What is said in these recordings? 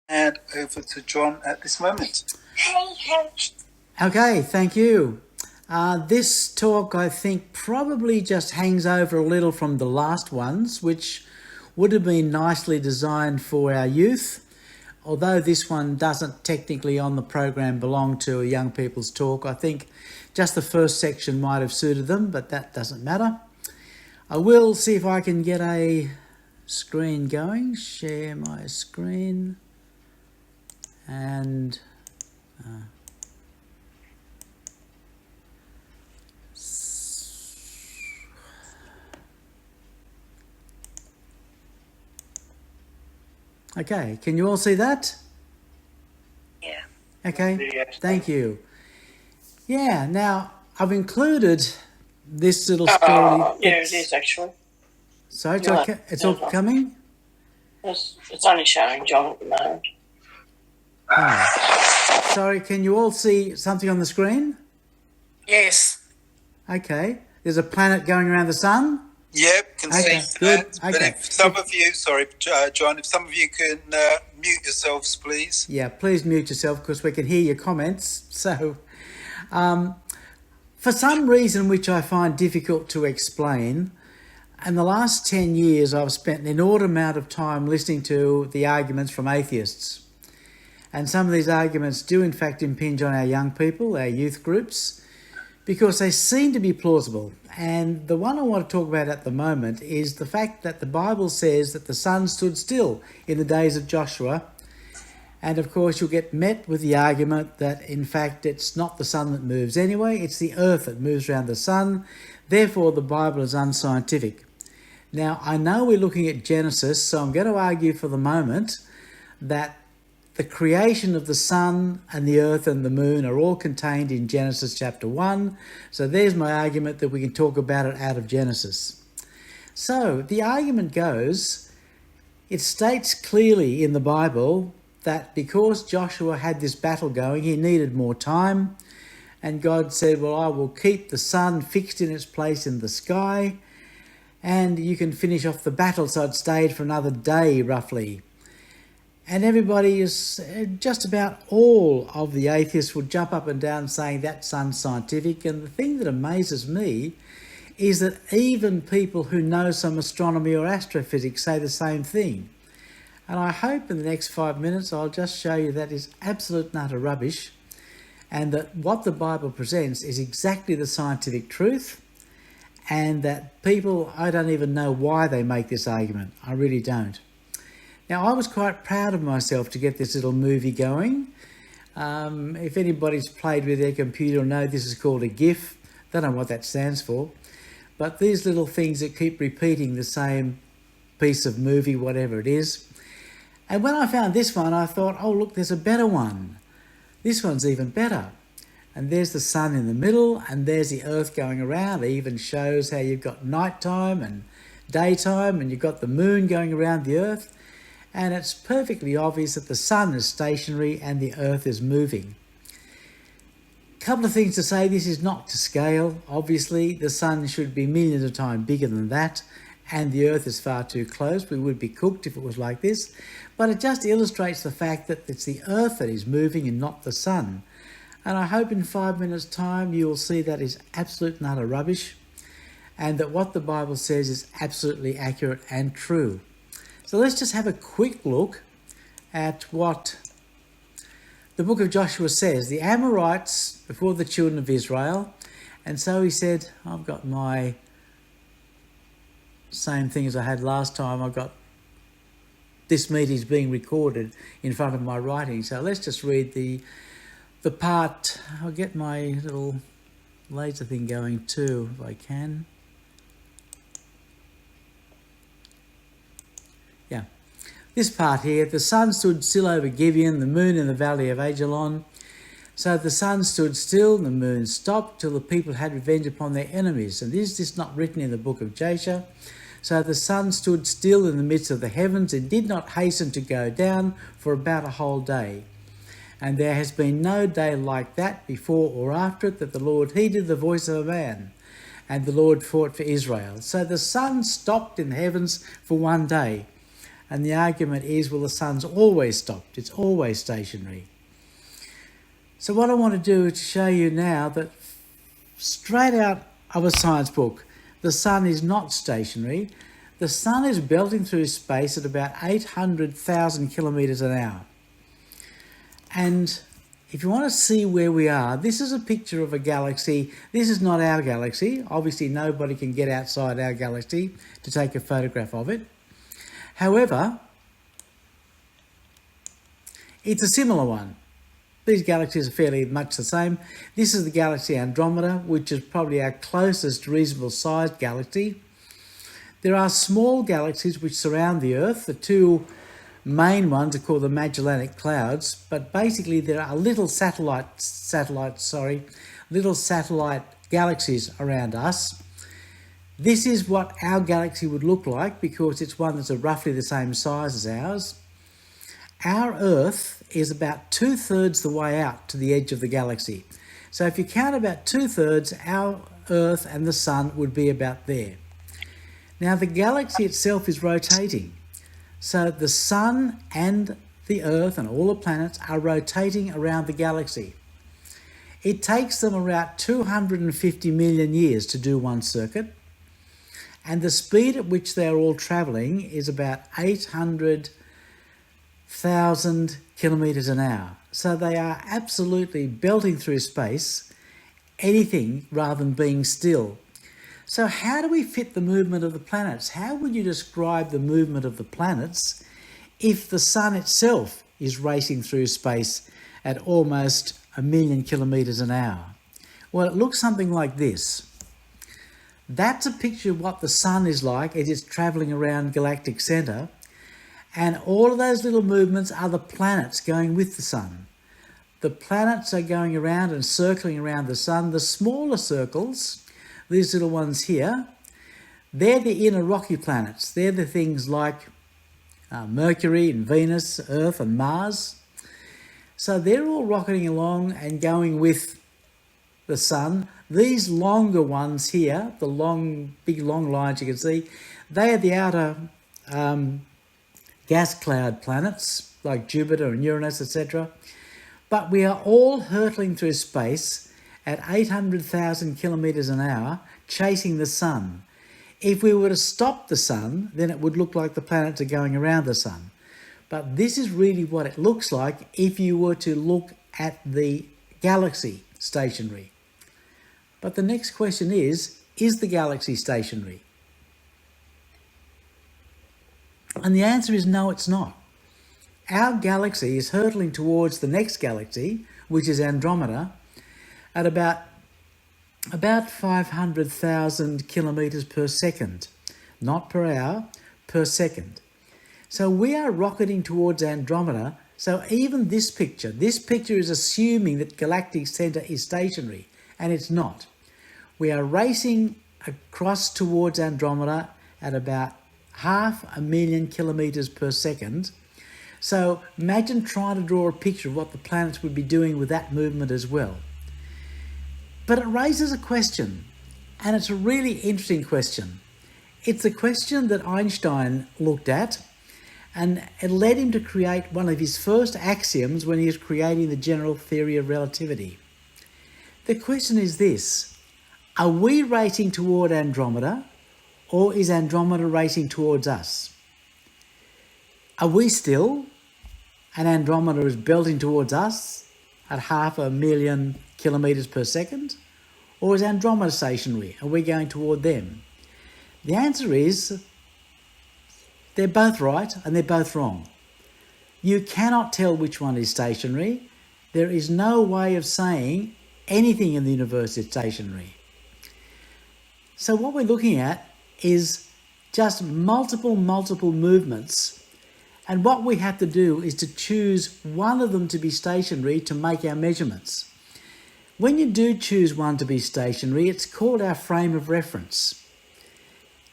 And over to John at this moment. Okay, thank you. This talk, I think, probably just hangs over a little from the last ones, which would have been nicely designed for our youth. Although this one doesn't technically on the program belong to a young people's talk, I think just the first section might have suited them, but that doesn't matter. I will see if I can get a screen going, share my screen, and okay, can you all see that? Yeah. Okay, Yes. thank you. Yeah, now I've included this little story. Yeah, it is actually. So it's, Yeah. okay, it's all coming? It's only showing John at the moment. Oh. Sorry, can you all see something on the screen? Yes. Okay, there's a planet going around the sun? Yep, can Okay, see good. that. But Okay. if some of you, sorry, John, if some of you can mute yourselves, please. Yeah, please mute yourself because we can hear your comments. So, for some reason which I find difficult to explain, in the last 10 years I've spent an inordinate amount of time listening to the arguments from atheists. And some of these arguments do in fact impinge on our young people, our youth groups, because they seem to be plausible. And the one I want to talk about at the moment is the fact that the Bible says that the sun stood still in the days of Joshua. And of course, you'll get met with the argument that in fact it's not the sun that moves anyway, it's the earth that moves around the sun. Therefore, the Bible is unscientific. Now, I know we're looking at Genesis, so I'm going to argue for the moment that the creation of the sun and the earth and the moon are all contained in Genesis chapter 1. So there's my argument that we can talk about it out of Genesis. So the argument goes, it states clearly in the Bible that because Joshua had this battle going, he needed more time. And God said, well, I will keep the sun fixed in its place in the sky, and you can finish off the battle. So it stayed for another day, roughly. And everybody is, just about all of the atheists would jump up and down saying that's unscientific. And the thing that amazes me is that even people who know some astronomy or astrophysics say the same thing. And I hope in the next 5 minutes I'll just show you that is absolute and utter rubbish, and that what the Bible presents is exactly the scientific truth, and that people, I don't even know why they make this argument. I really don't. Now, I was quite proud of myself to get this little movie going. If anybody's played with their computer will know this is called a GIF. Don't know what that stands for. But these little things that keep repeating the same piece of movie, whatever it is. And when I found this one, I thought, oh, look, there's a better one. This one's even better. And there's the sun in the middle, and there's the earth going around. It even shows how you've got nighttime and daytime, and you've got the moon going around the earth. And it's perfectly obvious that the sun is stationary and the earth is moving. A couple of things to say. This is not to scale. Obviously, the sun should be millions of times bigger than that, and the earth is far too close. We would be cooked if it was like this. But it just illustrates the fact that it's the earth that is moving and not the sun. And I hope in 5 minutes' time you'll see that is absolute and utter rubbish, and that what the Bible says is absolutely accurate and true. So let's just have a quick look at what the book of Joshua says. The Amorites before the children of Israel. And so he said, I've got my same thing as I had last time. I've got this meeting's being recorded in front of my writing. So let's just read the part. I'll get my little laser thing going too, if I can. Yeah. This part here, the sun stood still over Gibeon, the moon in the valley of Ajalon. So the sun stood still and the moon stopped till the people had revenge upon their enemies. And is this not written in the book of Jasher? So the sun stood still in the midst of the heavens and did not hasten to go down for about a whole day. And there has been no day like that before or after it, that the Lord heeded the voice of a man. And the Lord fought for Israel. So the sun stopped in the heavens for one day. And the argument is, well, the sun's always stopped. It's always stationary. So what I want to do is to show you now that straight out of a science book, the sun is not stationary. The sun is belting through space at about 800,000 kilometres an hour. And if you want to see where we are, this is a picture of a galaxy. This is not our galaxy. Obviously, nobody can get outside our galaxy to take a photograph of it. However, it's a similar one. These galaxies are fairly much the same. This is the galaxy Andromeda, which is probably our closest reasonable sized galaxy. There are small galaxies which surround the Earth. The two main ones are called the Magellanic Clouds, but basically there are little satellite galaxies around us. This is what our galaxy would look like because it's one that's roughly the same size as ours. Our Earth is about 2/3 the way out to the edge of the galaxy. So if you count about 2/3, our Earth and the Sun would be about there. Now the galaxy itself is rotating. So the Sun and the Earth and all the planets are rotating around the galaxy. It takes them around 250 million years to do one circuit. And the speed at which they're all travelling is about 800,000 kilometres an hour. So they are absolutely belting through space, anything rather than being still. So how do we fit the movement of the planets? How would you describe the movement of the planets if the sun itself is racing through space at almost 1 million kilometres an hour? Well, it looks something like this. That's a picture of what the sun is like as it's travelling around galactic centre. And all of those little movements are the planets going with the sun. The planets are going around and circling around the sun. The smaller circles, these little ones here, they're the inner rocky planets. They're the things like Mercury and Venus, Earth and Mars. So they're all rocketing along and going with the sun. These longer ones here, the big long lines you can see, they are the outer gas cloud planets like Jupiter and Uranus, etc. But we are all hurtling through space at 800,000 kilometres an hour, chasing the sun. If we were to stop the sun, then it would look like the planets are going around the sun. But this is really what it looks like if you were to look at the galaxy stationary. But the next question is the galaxy stationary? And the answer is no, it's not. Our galaxy is hurtling towards the next galaxy, which is Andromeda, at about 500,000 kilometres per second. Not per hour, per second. So we are rocketing towards Andromeda. So even this picture is assuming that galactic centre is stationary, and it's not. We are racing across towards Andromeda at about 500,000 kilometres per second. So imagine trying to draw a picture of what the planets would be doing with that movement as well. But it raises a question, and it's a really interesting question. It's a question that Einstein looked at, and it led him to create one of his first axioms when he was creating the general theory of relativity. The question is this: are we racing toward Andromeda, or is Andromeda racing towards us? Are we still, and Andromeda is belting towards us at 500,000 kilometres per second? Or is Andromeda stationary? Are we going toward them? The answer is they're both right and they're both wrong. You cannot tell which one is stationary. There is no way of saying anything in the universe is stationary. So what we're looking at is just multiple movements. And what we have to do is to choose one of them to be stationary to make our measurements. When you do choose one to be stationary, it's called our frame of reference.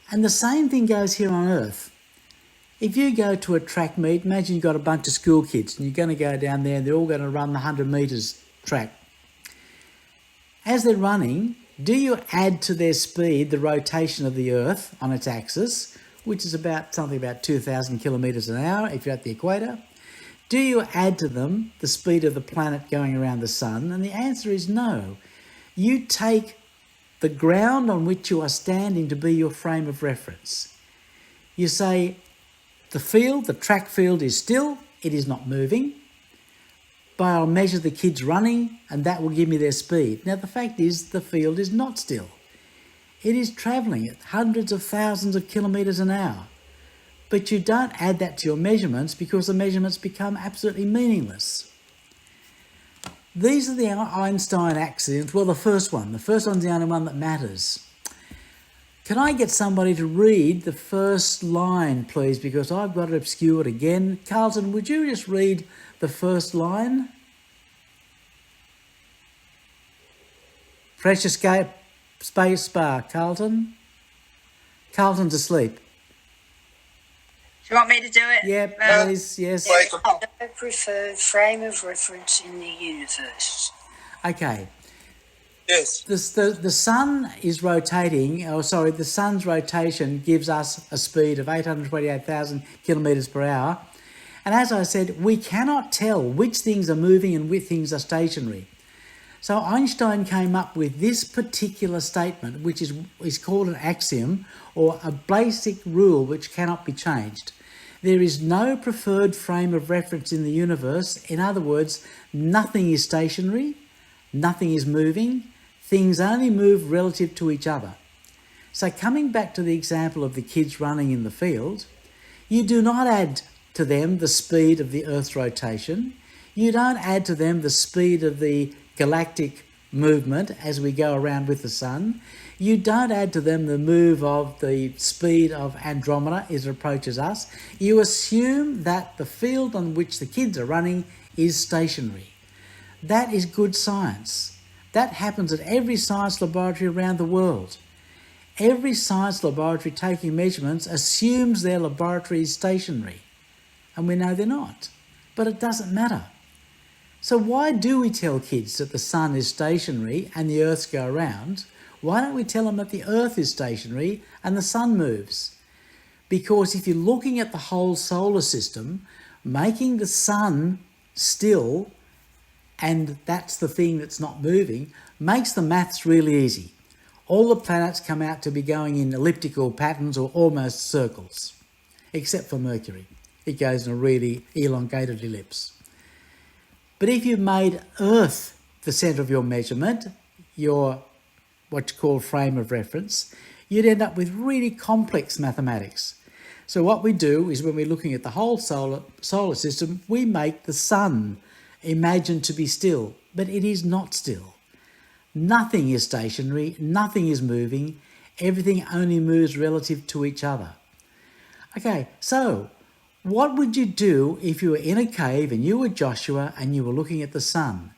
And the same thing goes here on Earth. If you go to a track meet, imagine you've got a bunch of school kids and you're going to go down there and they're all going to run the 100 metres track. As they're running, do you add to their speed the rotation of the Earth on its axis, which is about 2,000 kilometres an hour if you're at the equator, do you add to them the speed of the planet going around the sun? And the answer is no. You take the ground on which you are standing to be your frame of reference. You say the track field is still, it is not moving, but I'll measure the kids running and that will give me their speed. Now the fact is the field is not still. It is travelling at hundreds of thousands of kilometres an hour. But you don't add that to your measurements because the measurements become absolutely meaningless. These are the Einstein axioms. Well, the first one's the only one that matters. Can I get somebody to read the first line, please, because I've got it obscured again. Carlton, would you just read the first line? Precious space bar, Carlton. Carlton's asleep. Do you want me to do it? Yeah, please, yes. No preferred frame of reference in the universe. Okay. Yes. The sun is rotating, the sun's rotation gives us a speed of 828,000 kilometres per hour. And as I said, we cannot tell which things are moving and which things are stationary. So Einstein came up with this particular statement, which is called an axiom, or a basic rule which cannot be changed. There is no preferred frame of reference in the universe. In other words, nothing is stationary, nothing is moving, things only move relative to each other. So coming back to the example of the kids running in the field, you do not add to them the speed of the Earth's rotation. You don't add to them the speed of the galactic movement as we go around with the sun. You don't add to them the move of the speed of Andromeda as it approaches us. You assume that the field on which the kids are running is stationary. That is good science. That happens at every science laboratory around the world. Every science laboratory taking measurements assumes their laboratory is stationary. And we know they're not. But it doesn't matter. So why do we tell kids that the sun is stationary and the Earths go around? Why don't we tell them that the Earth is stationary and the sun moves? Because if you're looking at the whole solar system, making the sun still, and that's the thing that's not moving, makes the maths really easy. All the planets come out to be going in elliptical patterns or almost circles, except for Mercury. It goes in a really elongated ellipse. But if you made Earth the centre of your measurement, your what you call frame of reference, you'd end up with really complex mathematics. So what we do is when we're looking at the whole solar system, we make the sun imagined to be still, but it is not still. Nothing is stationary, nothing is moving, everything only moves relative to each other. Okay, so what would you do if you were in a cave and you were Joshua and you were looking at the sun?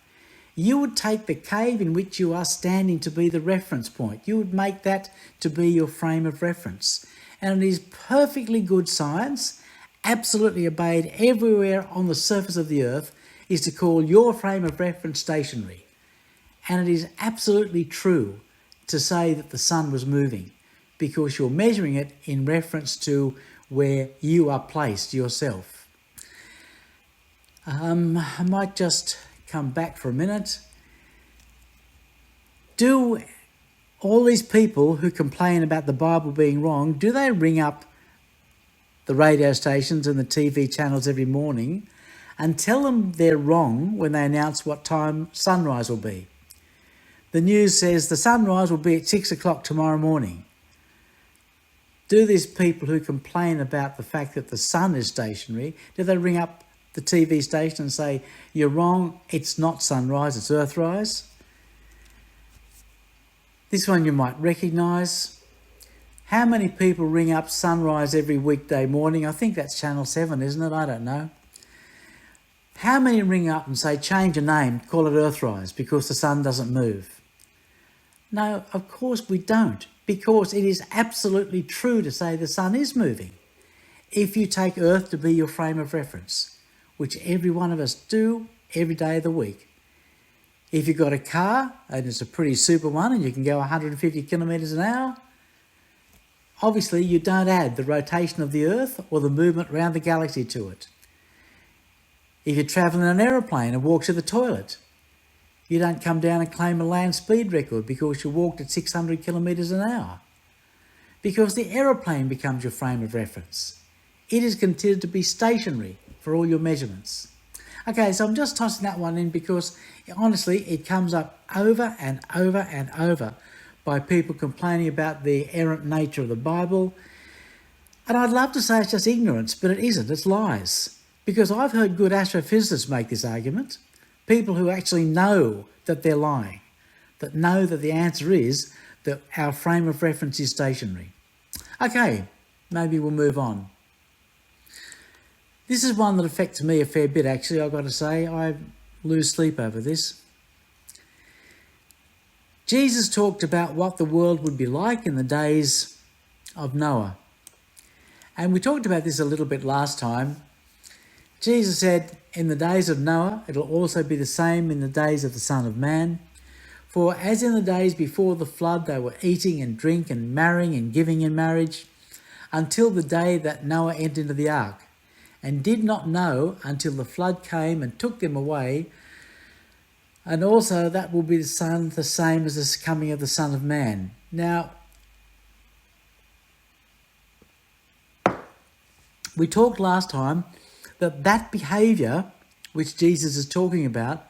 You would take the cave in which you are standing to be the reference point. You would make that to be your frame of reference. And it is perfectly good science, absolutely obeyed everywhere on the surface of the Earth, is to call your frame of reference stationary. And it is absolutely true to say that the sun was moving because you're measuring it in reference to where you are placed yourself. I might just come back for a minute. Do all these people who complain about the Bible being wrong, do they ring up the radio stations and the TV channels every morning and tell them they're wrong when they announce what time sunrise will be? The news says the sunrise will be at 6 o'clock tomorrow morning. Do these people who complain about the fact that the sun is stationary, do they ring up the TV station and say, you're wrong, it's not sunrise, it's earthrise? This one you might recognise. How many people ring up sunrise every weekday morning? I think that's Channel 7, isn't it? I don't know. How many ring up and say, change your name, call it earthrise because the sun doesn't move? No, of course we don't, because it is absolutely true to say the sun is moving if you take Earth to be your frame of reference, which every one of us do every day of the week. If you've got a car, and it's a pretty super one, and you can go 150 kilometres an hour, Obviously, you don't add the rotation of the Earth or the movement around the galaxy to it. If you travel in an aeroplane and walk to the toilet, you don't come down and claim a land speed record because you walked at 600 kilometres an hour. Because the aeroplane becomes your frame of reference. It is considered to be stationary for all your measurements. Okay, so I'm just tossing that one in because honestly, it comes up over and over and over by people complaining about the errant nature of the Bible. And I'd love to say it's just ignorance, but it isn't, it's lies. Because I've heard good astrophysicists make this argument, people who actually know that they're lying, that know that the answer is that our frame of reference is stationary. Okay, maybe we'll move on. This is one that affects me a fair bit, actually, I've got to say. I lose sleep over this. Jesus talked about what the world would be like in the days of Noah. And we talked about this a little bit last time. Jesus said, in the days of Noah, it'll also be the same in the days of the Son of Man. For as in the days before the flood, they were eating and drink and marrying and giving in marriage, until the day that Noah entered into the ark, and did not know until the flood came and took them away. And also that will be the same as the coming of the Son of Man. Now, we talked last time that behaviour which Jesus is talking about,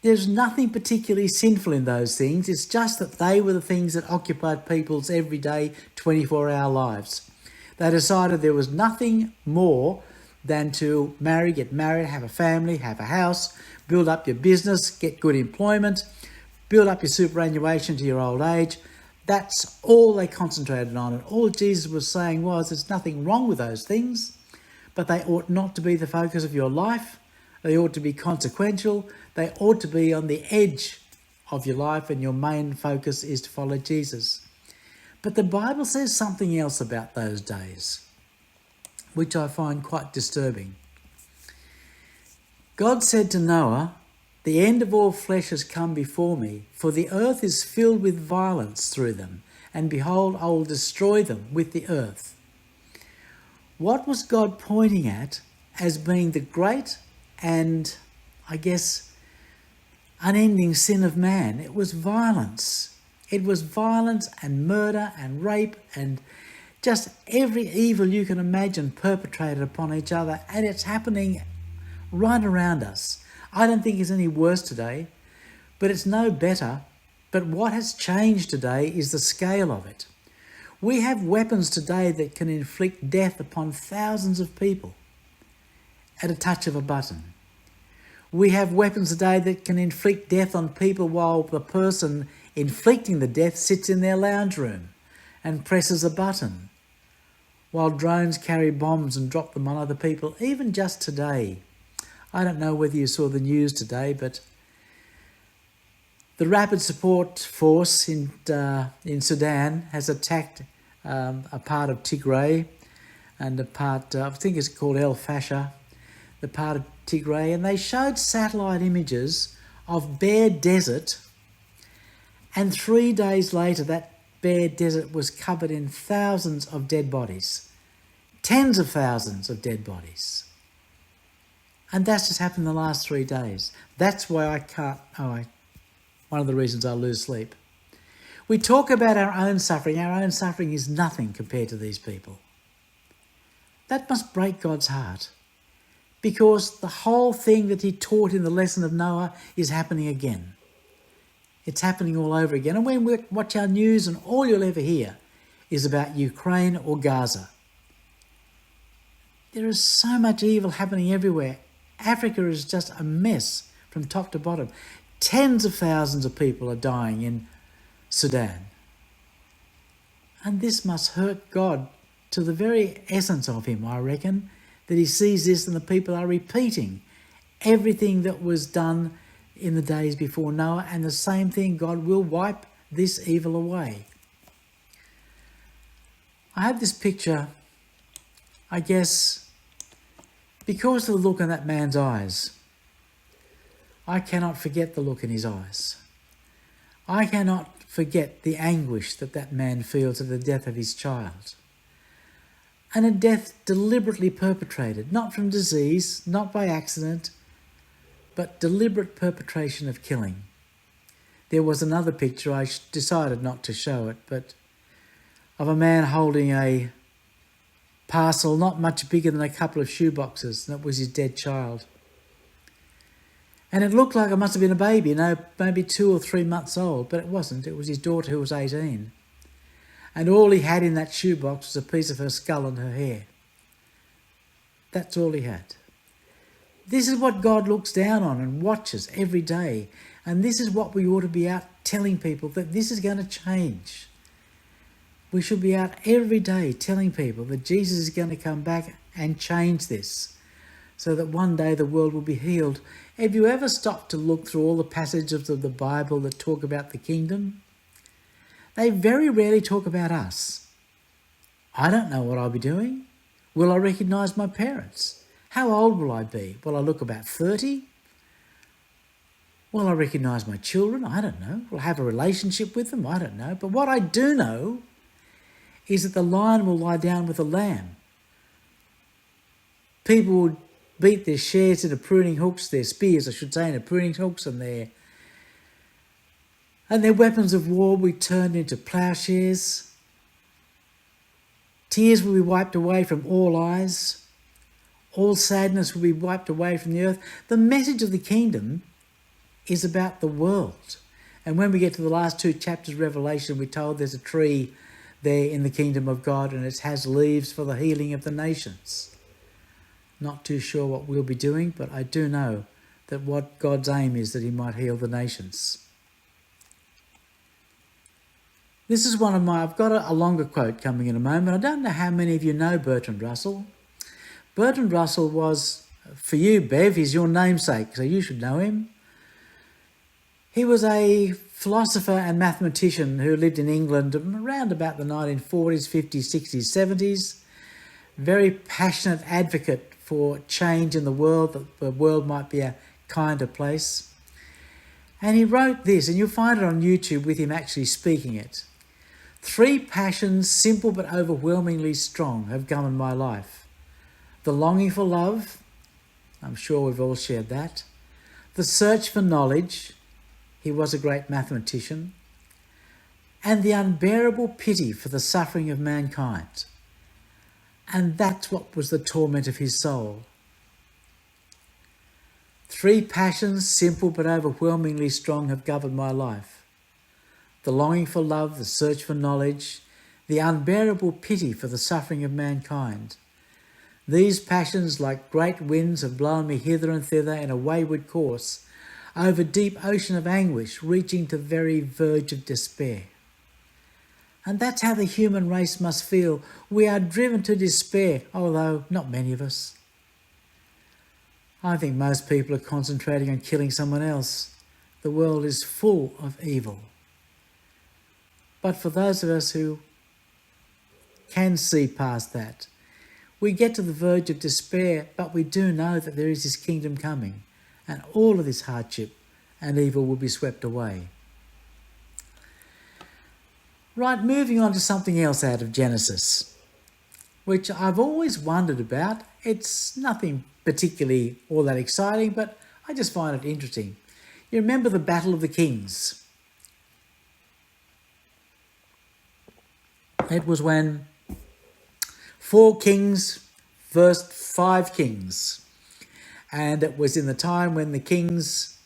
there's nothing particularly sinful in those things. It's just that they were the things that occupied people's everyday 24-hour lives. They decided there was nothing more than to marry, get married, have a family, have a house, build up your business, get good employment, build up your superannuation to your old age. That's all they concentrated on. And all Jesus was saying was there's nothing wrong with those things, but they ought not to be the focus of your life. They ought to be consequential. They ought to be on the edge of your life, and your main focus is to follow Jesus. But the Bible says something else about those days, which I find quite disturbing. God said to Noah, "The end of all flesh has come before me, for the earth is filled with violence through them, and behold, I will destroy them with the earth." What was God pointing at as being the great and, I guess, unending sin of man? It was violence. It was violence and murder and rape and just every evil you can imagine perpetrated upon each other, and it's happening right around us. I don't think it's any worse today, but it's no better. But what has changed today is the scale of it. We have weapons today that can inflict death upon thousands of people at a touch of a button. We have weapons today that can inflict death on people while the person inflicting the death sits in their lounge room and presses a button, while drones carry bombs and drop them on other people. Even just today, I don't know whether you saw the news today, but the Rapid Support Force in Sudan has attacked a part of Tigray and a part, I think it's called El Fasher, the part of Tigray, and they showed satellite images of bare desert, and 3 days later that bare desert was covered in thousands of dead bodies, tens of thousands of dead bodies. And that's just happened in the last 3 days. That's why one of the reasons I lose sleep. We talk about our own suffering. Our own suffering is nothing compared to these people. That must break God's heart, because the whole thing that he taught in the lesson of Noah is happening again. It's happening all over again. And when we watch our news and all you'll ever hear is about Ukraine or Gaza. There is so much evil happening everywhere. Africa is just a mess from top to bottom. Tens of thousands of people are dying in Sudan. And this must hurt God to the very essence of him, I reckon, that he sees this and the people are repeating everything that was done in the days before Noah, and the same thing, God will wipe this evil away. I have this picture, I guess, because of the look in that man's eyes. I cannot forget the look in his eyes. I cannot forget the anguish that that man feels at the death of his child. and a death deliberately perpetrated, not from disease, not by accident, but deliberate perpetration of killing. There was another picture, I decided not to show it, but of a man holding a parcel not much bigger than a couple of shoeboxes, and it was his dead child. And it looked like it must have been a baby, maybe 2 or 3 months old, but it wasn't. It was his daughter who was 18. And all he had in that shoebox was a piece of her skull and her hair. That's all he had. This is what God looks down on and watches every day. And this is what we ought to be out telling people, that this is going to change. We should be out every day telling people that Jesus is going to come back and change this, so that one day the world will be healed. Have you ever stopped to look through all the passages of the Bible that talk about the kingdom? They very rarely talk about us. I don't know what I'll be doing. Will I recognise my parents? How old will I be? Will I look about 30? Will I recognise my children? I don't know. Will I have a relationship with them? I don't know. But what I do know is that the lion will lie down with the lamb. People will beat their shares into pruning hooks, their spears, I should say, into pruning hooks, and their weapons of war will be turned into ploughshares. Tears will be wiped away from all eyes. All sadness will be wiped away from the earth. The message of the kingdom is about the world. And when we get to the last 2 chapters of Revelation, we're told there's a tree there in the kingdom of God, and it has leaves for the healing of the nations. Not too sure what we'll be doing, but I do know that what God's aim is that he might heal the nations. This is one of my, I've got a longer quote coming in a moment. I don't know how many of you know Bertrand Russell. Bertrand Russell was, for you, Bev, he's your namesake, so you should know him. He was a philosopher and mathematician who lived in England around about the 1940s, 50s, 60s, 70s. Very passionate advocate for change in the world, that the world might be a kinder place. And he wrote this, and you'll find it on YouTube with him actually speaking it. 3 passions, simple but overwhelmingly strong, have governed my life. The longing for love, I'm sure we've all shared that. The search for knowledge, he was a great mathematician. And the unbearable pity for the suffering of mankind. And that's what was the torment of his soul. 3 passions, simple but overwhelmingly strong, have governed my life. The longing for love, the search for knowledge, the unbearable pity for the suffering of mankind. These passions, like great winds, have blown me hither and thither in a wayward course, over deep ocean of anguish, reaching to the very verge of despair. And that's how the human race must feel. We are driven to despair, although not many of us. I think most people are concentrating on killing someone else. The world is full of evil. But for those of us who can see past that, we get to the verge of despair, but we do know that there is this kingdom coming, and all of this hardship and evil will be swept away. Right, moving on to something else out of Genesis, which I've always wondered about. It's nothing particularly all that exciting, but I just find it interesting. You remember the Battle of the Kings? It was when 4 kings versed 5 kings. And it was in the time when the kings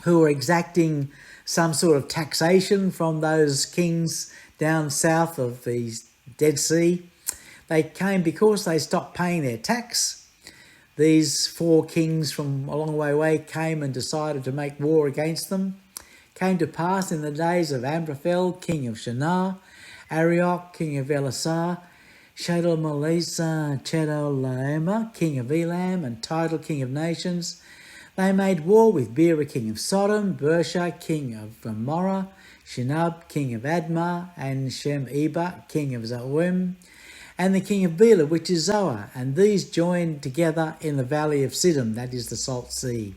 who were exacting some sort of taxation from those kings down south of the Dead Sea, they came because they stopped paying their tax. These 4 kings from a long way away came and decided to make war against them. Came to pass in the days of Amraphel, king of Shinar, Arioch, king of Elasar, Shadol-Malesa, Chedorlaomer, king of Elam, and Tidal, king of nations. They made war with Bera, king of Sodom, Bersha, king of Gomorrah, Shinab, king of Admah, and Shem-Eber, king of Zoim, and the king of Bela, which is Zoar, and these joined together in the valley of Siddim, that is the Salt Sea.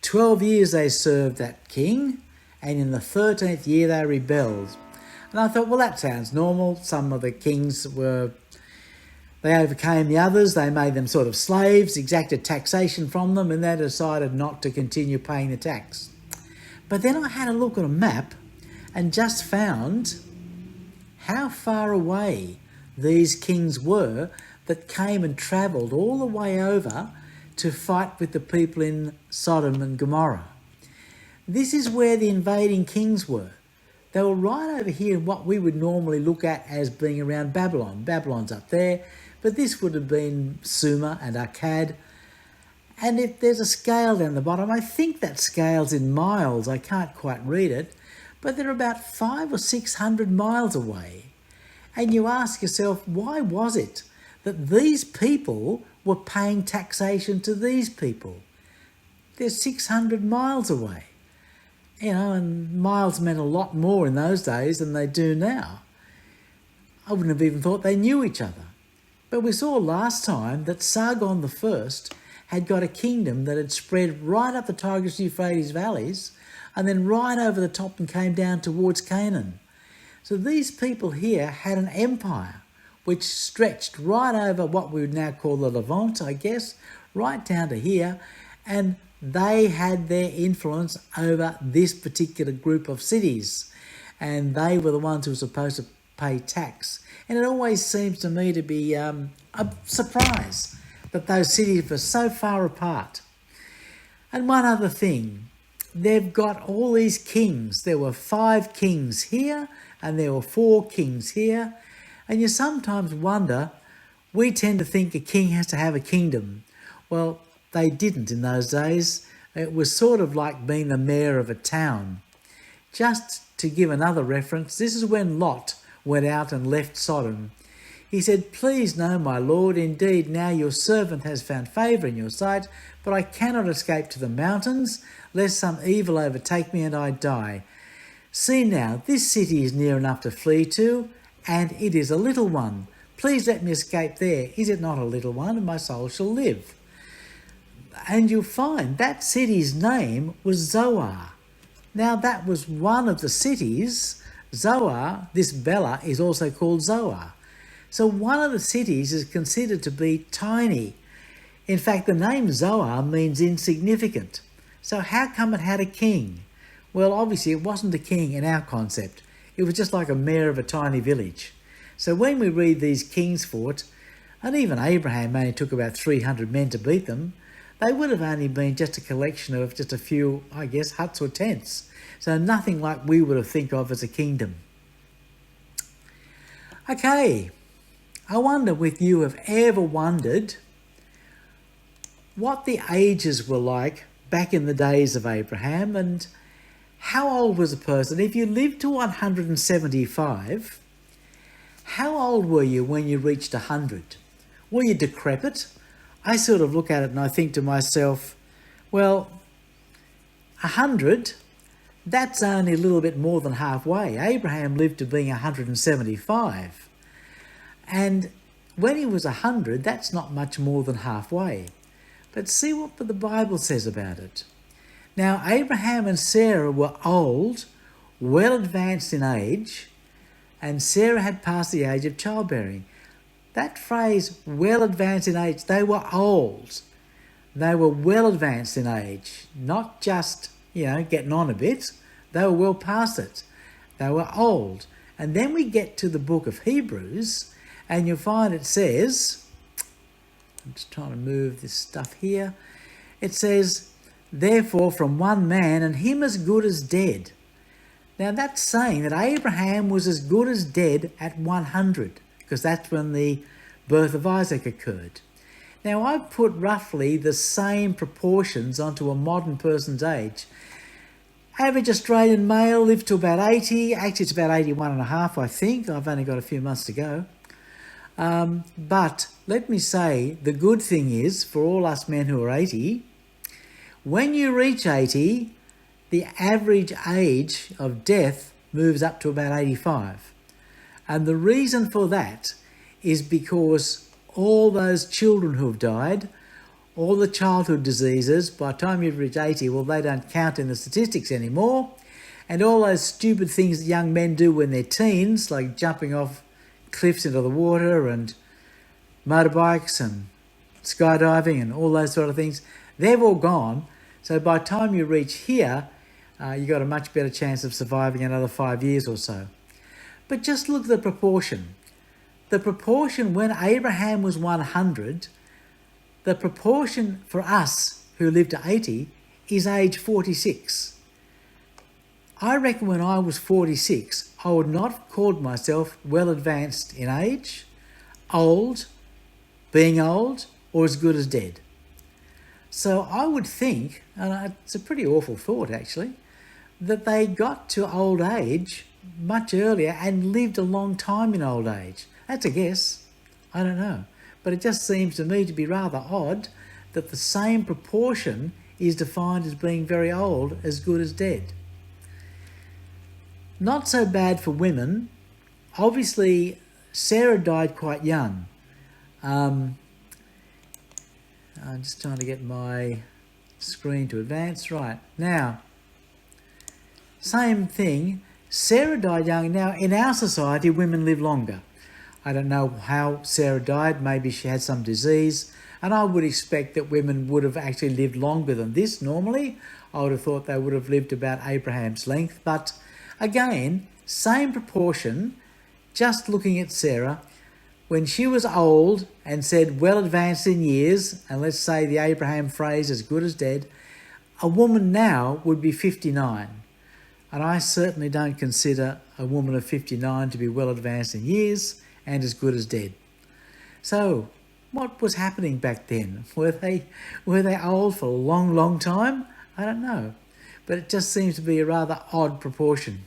12 years they served that king, and in the 13th year they rebelled. And I thought, well, that sounds normal. Some of the kings They overcame the others, they made them sort of slaves, exacted taxation from them, and they decided not to continue paying the tax. But then I had a look at a map and just found how far away these kings were that came and travelled all the way over to fight with the people in Sodom and Gomorrah. This is where the invading kings were. They were right over here in what we would normally look at as being around Babylon. Babylon's up there, but this would have been Sumer and Akkad. And if there's a scale down the bottom, I think that scale's in miles. I can't quite read it, but they're about 500 or 600 miles away. And you ask yourself, why was it that these people were paying taxation to these people? They're 600 miles away. You know, and miles meant a lot more in those days than they do now. I wouldn't have even thought they knew each other. But we saw last time that Sargon I had got a kingdom that had spread right up the Tigris and Euphrates valleys and then right over the top and came down towards Canaan. So these people here had an empire which stretched right over what we would now call the Levant, I guess, right down to here, and they had their influence over this particular group of cities, and they were the ones who were supposed to pay tax. And it always seems to me to be a surprise that those cities were so far apart. And one other thing, they've got all these kings. There were 5 kings here, and there were 4 kings here, and you sometimes wonder, we tend to think a king has to have a kingdom. Well, they didn't in those days. It was sort of like being the mayor of a town. Just to give another reference, this is when Lot went out and left Sodom. He said, "Please no, my lord, indeed now your servant has found favour in your sight, but I cannot escape to the mountains, lest some evil overtake me and I die. See now, this city is near enough to flee to, and it is a little one. Please let me escape there. Is it not a little one, and my soul shall live?" And you'll find that city's name was Zoar. Now that was one of the cities. Zoar, this Bela, is also called Zoar. So one of the cities is considered to be tiny. In fact, the name Zoar means insignificant. So how come it had a king? Well, obviously it wasn't a king in our concept. It was just like a mayor of a tiny village. So when we read these kings fought, and even Abraham only took about 300 men to beat them, they would have only been just a collection of just a few, I guess, huts or tents. So nothing like we would have think of as a kingdom. Okay, I wonder if you have ever wondered what the ages were like back in the days of Abraham, and how old was a person? If you lived to 175, how old were you when you reached 100? Were you decrepit? I sort of look at it and I think to myself, well, 100, that's only a little bit more than halfway. Abraham lived to being 175. And when he was 100, that's not much more than halfway. But see what the Bible says about it. Now, Abraham and Sarah were old, well advanced in age, and Sarah had passed the age of childbearing. That phrase, well advanced in age, they were old. They were well advanced in age, not just, getting on a bit. They were well past it. They were old. And then we get to the book of Hebrews, and you'll find it says, I'm just trying to move this stuff here. It says, "Therefore from one man, and him as good as dead." Now that's saying that Abraham was as good as dead at 100, because that's when the birth of Isaac occurred. Now I've put roughly the same proportions onto a modern person's age. Average Australian male lived to about 80. Actually, it's about 81 and a half, I think. I've only got a few months to go. But let me say, the good thing is, for all us men who are 80, when you reach 80, the average age of death moves up to about 85. And the reason for that is because all those children who have died, all the childhood diseases, by the time you reach 80, well, they don't count in the statistics anymore. And all those stupid things that young men do when they're teens, like jumping off cliffs into the water and motorbikes and skydiving and all those sort of things, they've all gone. So by the time you reach here, you've got a much better chance of surviving another 5 years or so. But just look at the proportion. The proportion when Abraham was 100, the proportion for us who live to 80 is age 46. I reckon when I was 46, I would not have called myself well advanced in age, old, being old, or as good as dead. So I would think, and it's a pretty awful thought actually, that they got to old age much earlier and lived a long time in old age. That's a guess. I don't know. But it just seems to me to be rather odd that the same proportion is defined as being very old, as good as dead. Not so bad for women. Obviously, Sarah died quite young. I'm just trying to get my screen to advance. Right, now, same thing. Sarah died young. Now, in our society, women live longer. I don't know how Sarah died. Maybe she had some disease. And I would expect that women would have actually lived longer than this normally. I would have thought they would have lived about Abraham's length. But again, same proportion, just looking at Sarah, when she was old and said well advanced in years, and let's say the Abraham phrase as good as dead, a woman now would be 59. And I certainly don't consider a woman of 59 to be well advanced in years and as good as dead. So, what was happening back then? Were they old for a long, long time? I don't know. But it just seems to be a rather odd proportion.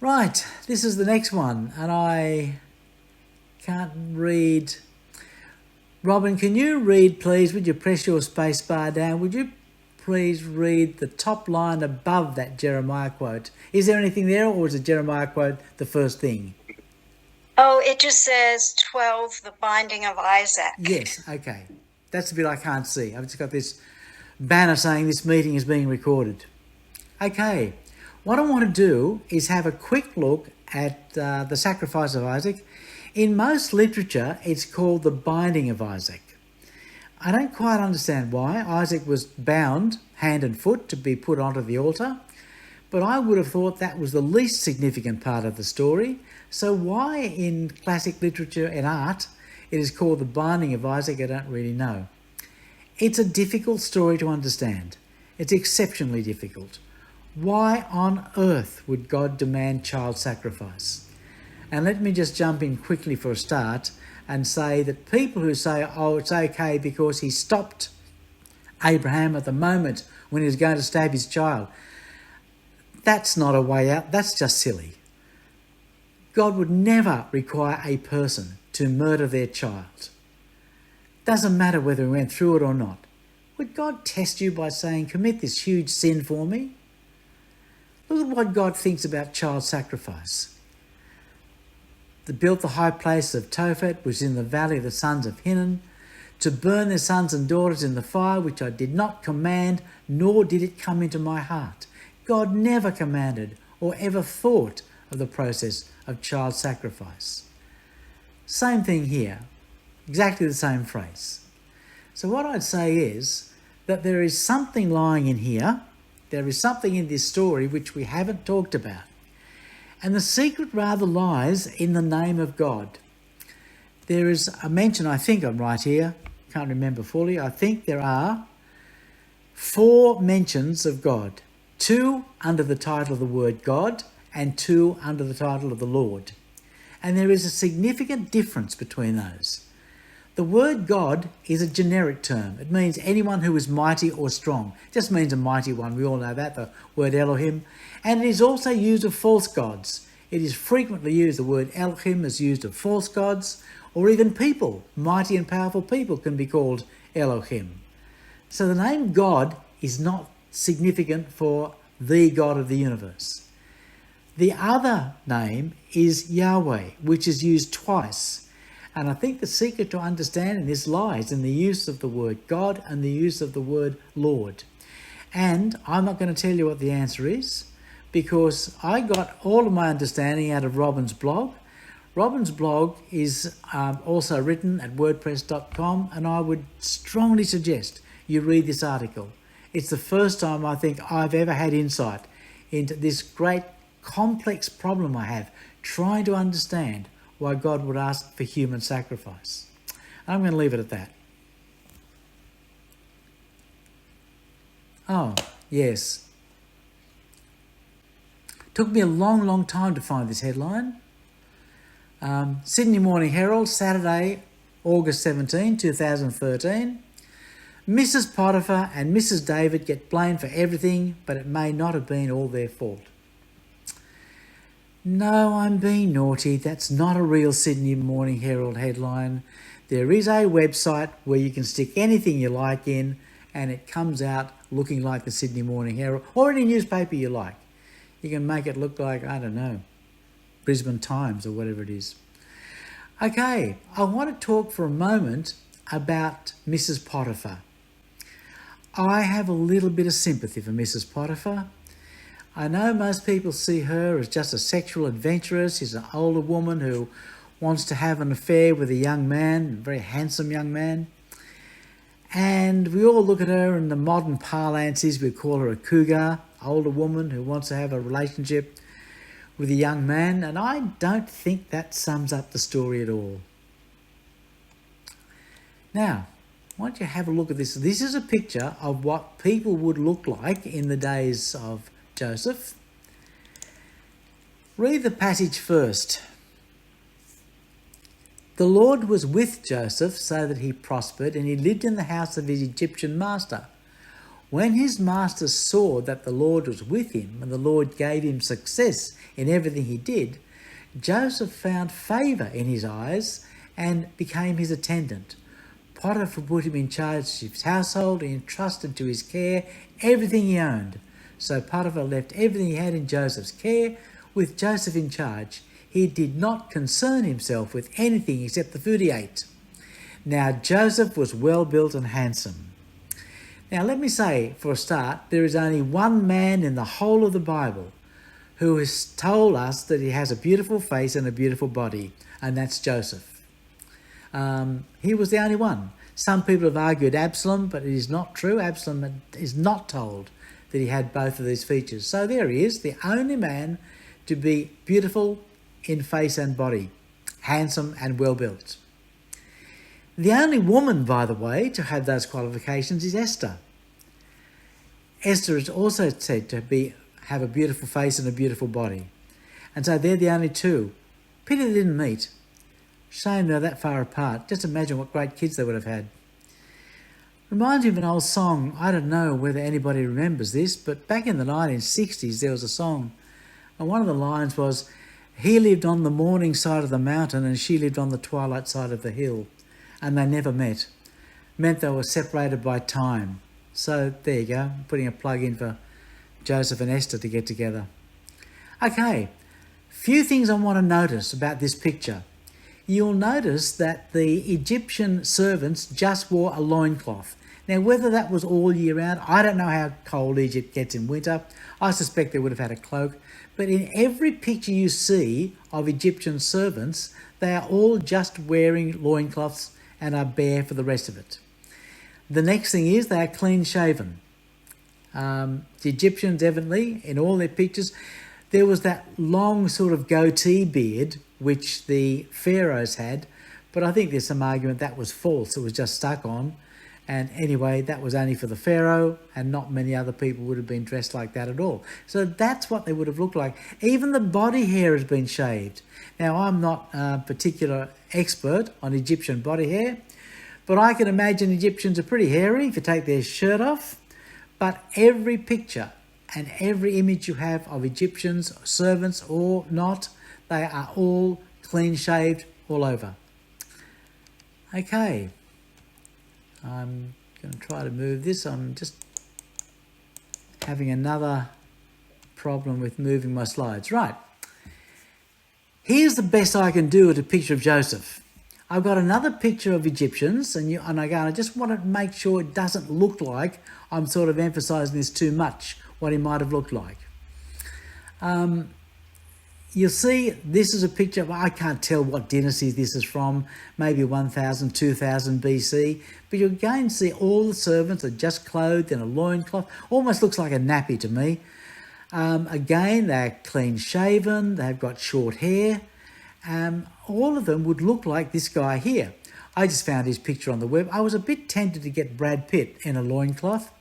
Right, this is the next one, and I can't read. Robin, can you read, please? Would you press your space bar down? Would you please read the top line above that Jeremiah quote? Is there anything there, or is the Jeremiah quote the first thing? Oh, it just says 12, the binding of Isaac. Yes, okay. That's the bit I can't see. I've just got this banner saying this meeting is being recorded. Okay, what I want to do is have a quick look at the sacrifice of Isaac. In most literature, it's called the binding of Isaac. I don't quite understand why. Isaac was bound hand and foot to be put onto the altar, but I would have thought that was the least significant part of the story. So why in classic literature and art it is called the binding of Isaac, I don't really know. It's a difficult story to understand. It's exceptionally difficult. Why on earth would God demand child sacrifice? And let me just jump in quickly for a start and say that people who say, oh, it's okay because he stopped Abraham at the moment when he was going to stab his child, that's not a way out. That's just silly. God would never require a person to murder their child. Doesn't matter whether he went through it or not. Would God test you by saying, commit this huge sin for me? Look at what God thinks about child sacrifice. They built the high place of Tophet, which is in the valley of the sons of Hinnom, to burn their sons and daughters in the fire, which I did not command, nor did it come into my heart. God never commanded or ever thought of the process of child sacrifice. Same thing here, exactly the same phrase. So what I'd say is that there is something lying in here, there is something in this story which we haven't talked about. And the secret rather lies in the name of God. There is a mention, I think I'm right here, can't remember fully, I think there are 4 mentions of God. 2 under the title of the word God and 2 under the title of the Lord. And there is a significant difference between those. The word God is a generic term. It means anyone who is mighty or strong. It just means a mighty one. We all know that, the word Elohim. And it is also used of false gods. It is frequently used, the word Elohim is used of false gods, or even people. Mighty and powerful people can be called Elohim. So the name God is not significant for the God of the universe. The other name is Yahweh, which is used twice. And I think the secret to understanding this lies in the use of the word God and the use of the word Lord. And I'm not going to tell you what the answer is, because I got all of my understanding out of Robin's blog. Robin's blog is also written at wordpress.com, and I would strongly suggest you read this article. It's the first time I think I've ever had insight into this great complex problem I have, trying to understand why God would ask for human sacrifice. I'm going to leave it at that. Oh, yes. Took me a long time to find this headline. Sydney Morning Herald, Saturday, August 17, 2013. Mrs. Potiphar and Mrs. David get blamed for everything, but it may not have been all their fault. No, I'm being naughty. That's not a real Sydney Morning Herald headline. There is a website where you can stick anything you like in and it comes out looking like the Sydney Morning Herald or any newspaper you like. You can make it look like, I don't know, Brisbane Times or whatever it is. Okay, I want to talk for a moment about Mrs. Potiphar. I have a little bit of sympathy for Mrs. Potiphar. I know most people see her as just a sexual adventuress. She's an older woman who wants to have an affair with a young man, a very handsome young man. And we all look at her in the modern parlances, we call her a cougar, older woman who wants to have a relationship with a young man. And I don't think that sums up the story at all. Now, why don't you have a look at this? This is a picture of what people would look like in the days of Joseph. Read the passage first. The Lord was with Joseph so that he prospered, and he lived in the house of his Egyptian master. When his master saw that the Lord was with him and the Lord gave him success in everything he did, Joseph found favour in his eyes and became his attendant. Potiphar put him in charge of his household and entrusted to his care everything he owned. So Potiphar left everything he had in Joseph's care, with Joseph in charge. He did not concern himself with anything except the food he ate. Now Joseph was well built and handsome. Now let me say, for a start, there is only one man in the whole of the Bible who has told us that he has a beautiful face and a beautiful body, and that's Joseph. He was the only one. Some people have argued Absalom, but it is not true. Absalom is not told that he had both of these features. So there he is, the only man to be beautiful in face and body, handsome and well built. The only woman, by the way, to have those qualifications is Esther. Esther is also said to have a beautiful face and a beautiful body. And so they're the only two. Pity they didn't meet. Shame they're that far apart. Just imagine what great kids they would have had. Reminds me of an old song. I don't know whether anybody remembers this, but back in the 1960s there was a song, and one of the lines was, "He lived on the morning side of the mountain and she lived on the twilight side of the hill, and they never met." Meant they were separated by time. So there you go, putting a plug in for Joseph and Esther to get together. Okay, few things I want to notice about this picture. You'll notice that the Egyptian servants just wore a loincloth. Now, whether that was all year round, I don't know how cold Egypt gets in winter. I suspect they would have had a cloak. But in every picture you see of Egyptian servants, they are all just wearing loincloths and are bare for the rest of it. The next thing is they are clean shaven. The Egyptians, evidently, in all their pictures, there was that long sort of goatee beard which the pharaohs had, but I think there's some argument that was false. It was just stuck on. And anyway, that was only for the pharaoh, and not many other people would have been dressed like that at all. So that's what they would have looked like. Even the body hair has been shaved. Now, I'm not a particular expert on Egyptian body hair, but I can imagine Egyptians are pretty hairy if you take their shirt off. But every picture and every image you have of Egyptians, servants or not, they are all clean shaved all over. Okay. I'm going to try to move this. I'm just having another problem with moving my slides. Right. Here's the best I can do at a picture of Joseph. I've got another picture of Egyptians, and I just want to make sure it doesn't look like I'm sort of emphasising this too much, what he might have looked like. you'll see this is a picture, I can't tell what dynasty this is from, maybe 1000, 2000 BC, but you'll again see all the servants are just clothed in a loincloth, almost looks like a nappy to me. Again, they're clean shaven, they've got short hair. All of them would look like this guy here. I just found his picture on the web. I was a bit tempted to get Brad Pitt in a loincloth,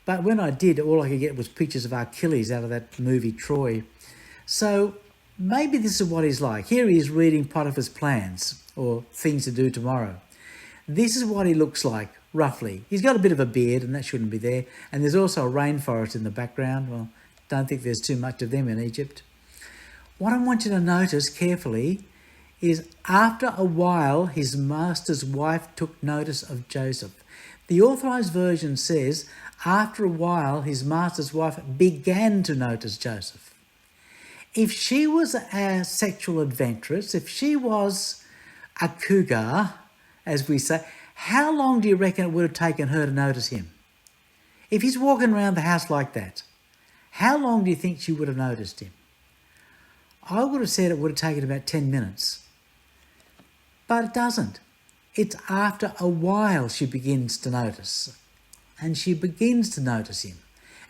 but when I did, all I could get was pictures of Achilles out of that movie Troy. So maybe this is what he's like. Here he is reading Potiphar's plans or things to do tomorrow. This is what he looks like, roughly. He's got a bit of a beard, and that shouldn't be there. And there's also a rainforest in the background. Well, don't think there's too much of them in Egypt. What I want you to notice carefully is after a while, his master's wife took notice of Joseph. The authorized version says, after a while, his master's wife began to notice Joseph. If she was a sexual adventuress, if she was a cougar, as we say, how long do you reckon it would have taken her to notice him? If he's walking around the house like that, how long do you think she would have noticed him? I would have said it would have taken about 10 minutes. But it doesn't. It's after a while she begins to notice. And she begins to notice him.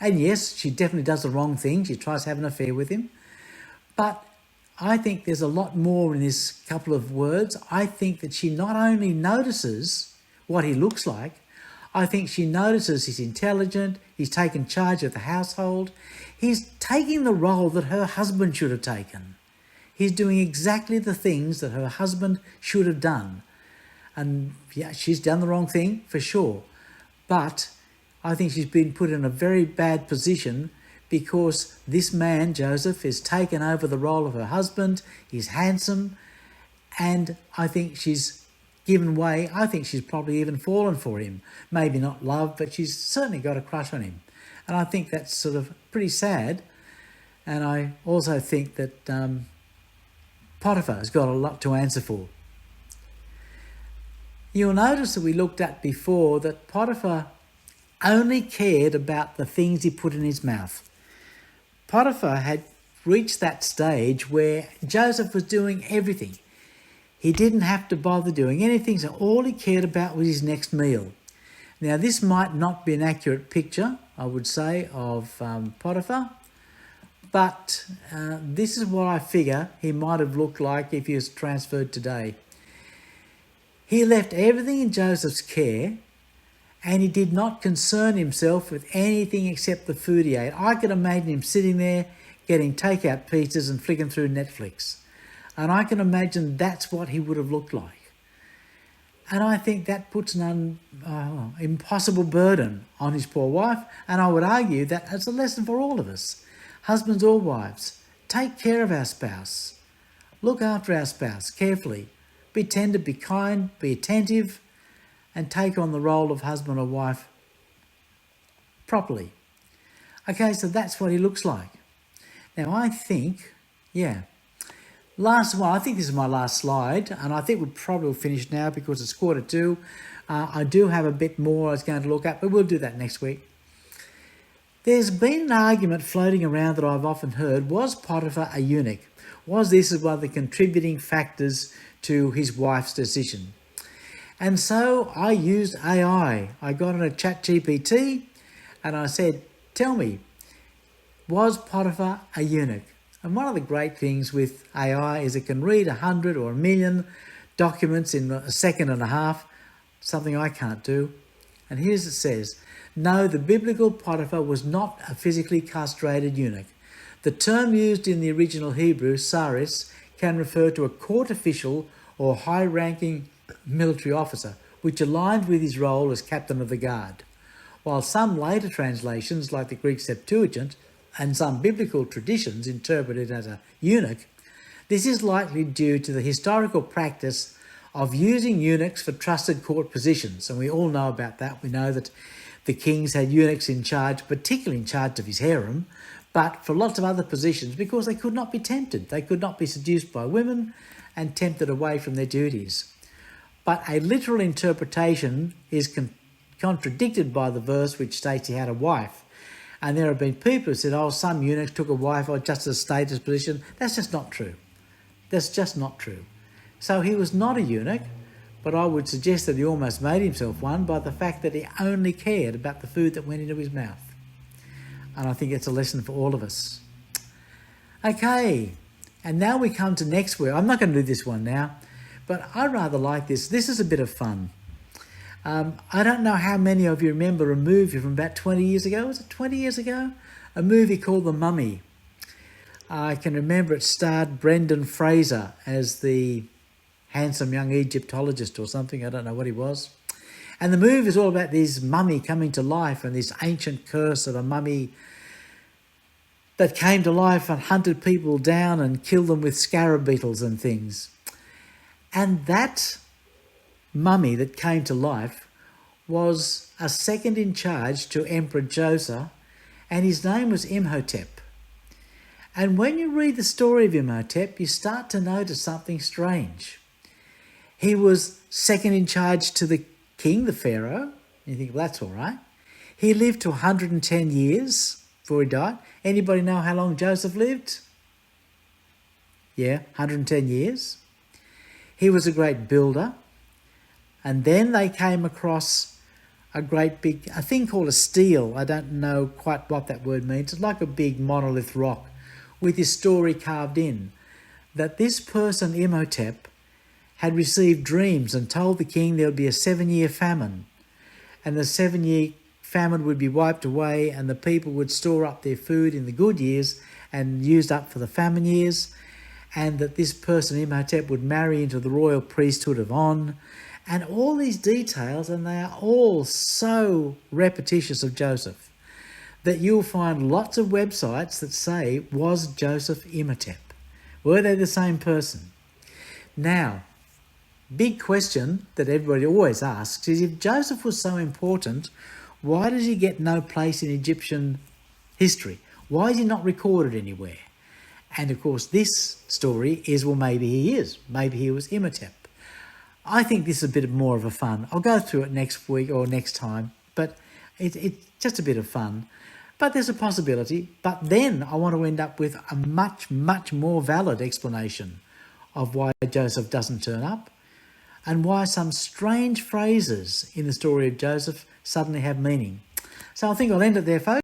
And yes, she definitely does the wrong thing. She tries to have an affair with him. But I think there's a lot more in this couple of words. I think that she not only notices what he looks like, I think she notices he's intelligent, he's taken charge of the household, he's taking the role that her husband should have taken. He's doing exactly the things that her husband should have done. And yeah, she's done the wrong thing for sure. But I think she's been put in a very bad position because this man, Joseph, has taken over the role of her husband. He's handsome. And I think she's given way. I think she's probably even fallen for him. Maybe not love, but she's certainly got a crush on him. And I think that's sort of pretty sad. And I also think that Potiphar has got a lot to answer for. You'll notice that we looked at before that Potiphar only cared about the things he put in his mouth. Potiphar had reached that stage where Joseph was doing everything. He didn't have to bother doing anything, so all he cared about was his next meal. Now, this might not be an accurate picture, I would say, of Potiphar, but this is what I figure he might have looked like if he was transferred today. He left everything in Joseph's care, and he did not concern himself with anything except the food he ate. I could imagine him sitting there getting takeout pizzas and flicking through Netflix. And I can imagine that's what he would have looked like. And I think that puts an impossible burden on his poor wife. And I would argue that it's a lesson for all of us, husbands or wives. Take care of our spouse. Look after our spouse carefully. Be tender, be kind, be attentive, and take on the role of husband or wife properly. Okay, so that's what he looks like. Now I think, last one, I think this is my last slide, and I think we'll probably finish now because it's 1:45. I do have a bit more I was going to look at, but we'll do that next week. There's been an argument floating around that I've often heard, was Potiphar a eunuch? Was this one of the contributing factors to his wife's decision? And so I used AI. I got on a ChatGPT and I said, tell me, was Potiphar a eunuch? And one of the great things with AI is it can read 100 or 1,000,000 documents in a second and a half, something I can't do. And here's it says, no, the biblical Potiphar was not a physically castrated eunuch. The term used in the original Hebrew, saris, can refer to a court official or high-ranking military officer, which aligned with his role as captain of the guard. While some later translations, like the Greek Septuagint, and some biblical traditions interpret it as a eunuch, this is likely due to the historical practice of using eunuchs for trusted court positions. And we all know about that. We know that the kings had eunuchs in charge, particularly in charge of his harem, but for lots of other positions because they could not be tempted. They could not be seduced by women and tempted away from their duties. But a literal interpretation is contradicted by the verse which states he had a wife. And there have been people who said, oh, some eunuchs took a wife or just a status position. That's just not true. That's just not true. So he was not a eunuch, but I would suggest that he almost made himself one by the fact that he only cared about the food that went into his mouth. And I think it's a lesson for all of us. Okay, and now we come to next word. I'm not going to do this one now, but I rather like this. This is a bit of fun. I don't know how many of you remember a movie from about 20 years ago. Was it 20 years ago? A movie called The Mummy. I can remember it starred Brendan Fraser as the handsome young Egyptologist or something. I don't know what he was. And the movie is all about this mummy coming to life and this ancient curse of a mummy that came to life and hunted people down and killed them with scarab beetles and things. And that mummy that came to life was a second in charge to Emperor Joseph, and his name was Imhotep. And when you read the story of Imhotep, you start to notice something strange. He was second in charge to the king, the pharaoh. You think, well, that's all right. He lived to 110 years before he died. Anybody know how long Joseph lived? Yeah, 110 years. He was a great builder. And then they came across a great big, a thing called a stele. I don't know quite what that word means. It's like a big monolith rock with his story carved in, that this person, Imhotep, had received dreams and told the king there would be a 7-year famine, and the 7-year famine would be wiped away and the people would store up their food in the good years and used up for the famine years, and that this person, Imhotep, would marry into the royal priesthood of On, and all these details, and they are all so repetitious of Joseph that you'll find lots of websites that say, was Joseph Imhotep? Were they the same person? Now, big question that everybody always asks is, if Joseph was so important, why does he get no place in Egyptian history? Why is he not recorded anywhere? And of course, this story is, well, maybe he is. Maybe he was Imhotep. I think this is a bit more of a fun. I'll go through it next week or next time, but it's just a bit of fun. But there's a possibility. But then I want to end up with a much, much more valid explanation of why Joseph doesn't turn up and why some strange phrases in the story of Joseph suddenly have meaning. So I think I'll end it there, folks.